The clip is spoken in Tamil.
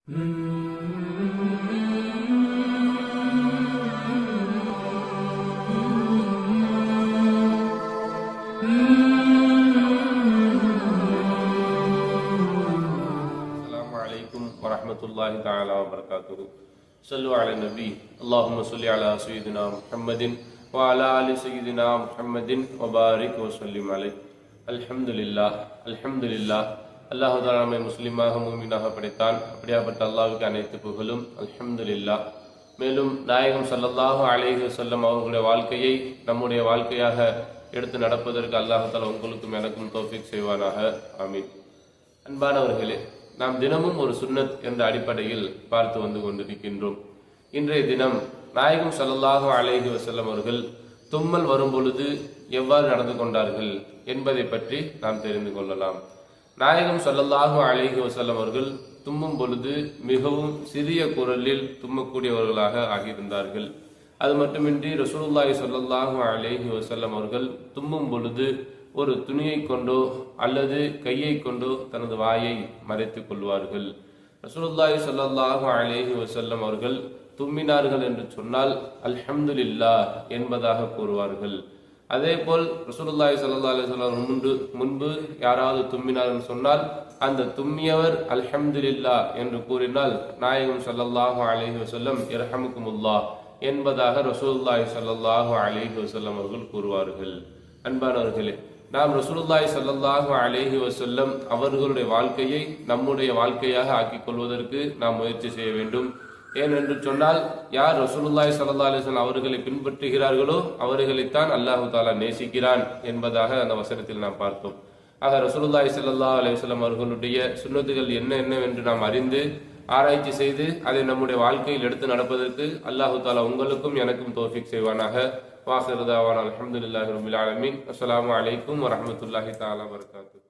வரஹ்மத்துல்லாஹி தஆலா வபரகாத்துஹு. ஸல்லு அலா நபி. அல்லாஹும்ம ஸல்லி அலா சய்யிதினா முஹம்மதின் வ அலா ஆலி சய்யிதினா முஹம்மதின் வ பாரிக் வ ஸல்லிம் அலைஹி. அல்ஹம்துலில்லாஹ். அல்ஹம்துலில்லாஹ். அல்லாஹ் தஆலா நம்மை முஸ்லிமாக மூமினாக படைத்தான். அப்படியாப்பட்ட அல்லாஹ்வுக்கு அனைத்து புகழும். அல்ஹம்துலில்லாஹ். மேலும் நாயகம் ஸல்லல்லாஹு அலைஹி வஸல்லம் அவர்களுடைய வாழ்க்கையை நம்முடைய வாழ்க்கையாக எடுத்து நடப்பதற்கு அல்லாஹ் தஆலா உங்களுக்கும் எனக்கும் தௌஃபீக் செய்வானாக. ஆமீன். அன்பானவர்களே, நாம் தினமும் ஒரு சுன்னத் என்ற அடிப்படையில் பார்த்து வந்து கொண்டிருக்கின்றோம். இன்றைய தினம் நாயகம் ஸல்லல்லாஹு அலைஹி வஸல்லம் அவர்கள் தும்மல் வரும் பொழுது எவ்வாறு நடந்து கொண்டார்கள் என்பதை பற்றி நாம் தெரிந்து கொள்ளலாம். நாயகம் ஸல்லல்லாஹு அலைஹி வஸல்லம் அவர்கள் தும்மும் பொழுது மிகவும் சிறிய குரலில் தும்மக்கூடியவர்களாக ஆகியிருந்தார்கள். அது மட்டுமின்றி ரசூலுல்லாஹி ஸல்லல்லாஹு அலைஹி வஸல்லம் அவர்கள் தும்மும் பொழுது ஒரு துணியை கொண்டோ அல்லது கையை கொண்டோ தனது வாயை மறைத்துக் கொள்வார்கள். ரசூலுல்லாஹி ஸல்லல்லாஹு அலைஹி வஸல்லம் அவர்கள் தும்மினார்கள் என்று சொன்னால் அல்ஹம்துலில்லாஹ் என்பதாக கூறுவார்கள். அதே போல் ரசூலுல்லாஹி ஸல்லல்லாஹு அலைஹி வஸல்லம் முன்பு யாராவது தும்மினார் என்று சொன்னால் அந்த தும்மியவர் அல்ஹம்துலில்லாஹ் என்று கூறினால் நாயகம் ஸல்லல்லாஹு அலைஹி வஸல்லம் இர்ஹமுக்குமுல்லாஹ் என்பதாக ரசூலுல்லாஹி ஸல்லல்லாஹு அலைஹி வஸல்லம் அவர்கள் கூறுவார்கள். அன்பானவர்களே, நாம் ரசூலுல்லாஹி ஸல்லல்லாஹு அலைஹி வஸல்லம் அவர்களுடைய வாழ்க்கையை நம்முடைய வாழ்க்கையாக ஆக்கிக் கொள்வதற்கு நாம் முயற்சி செய்ய வேண்டும். ஏனென்று சொன்னால், யார் ரசூலுல்லாஹி ஸல்லல்லாஹு அலைஹி வஸல்லம் அவர்களை பின்பற்றுகிறார்களோ அவர்களைத்தான் அல்லாஹு தஆலா நேசிக்கிறான் என்பதாக அந்த வசனத்தில் நாம் பார்த்தோம். ஆக ரசூலுல்லாஹி ஸல்லல்லாஹு அலைஹி வஸல்லம் அவர்களுடைய சுன்னத்துகள் என்னவென்று நாம் அறிந்து ஆராய்ச்சி செய்து அதை நம்முடைய வாழ்க்கையில் எடுத்து நடப்பதற்கு அல்லாஹு தஆலா உங்களுக்கும் எனக்கும் தௌஃபீக் செய்வானாக. வாஹிரு தாவானா அல்ஹம்துலில்லாஹி ரப்பில் ஆலமீன். அஸ்ஸலாமு அலைக்கும் வரஹ்மத்துல்லாஹி தஆலா வபரகாத்துஹு.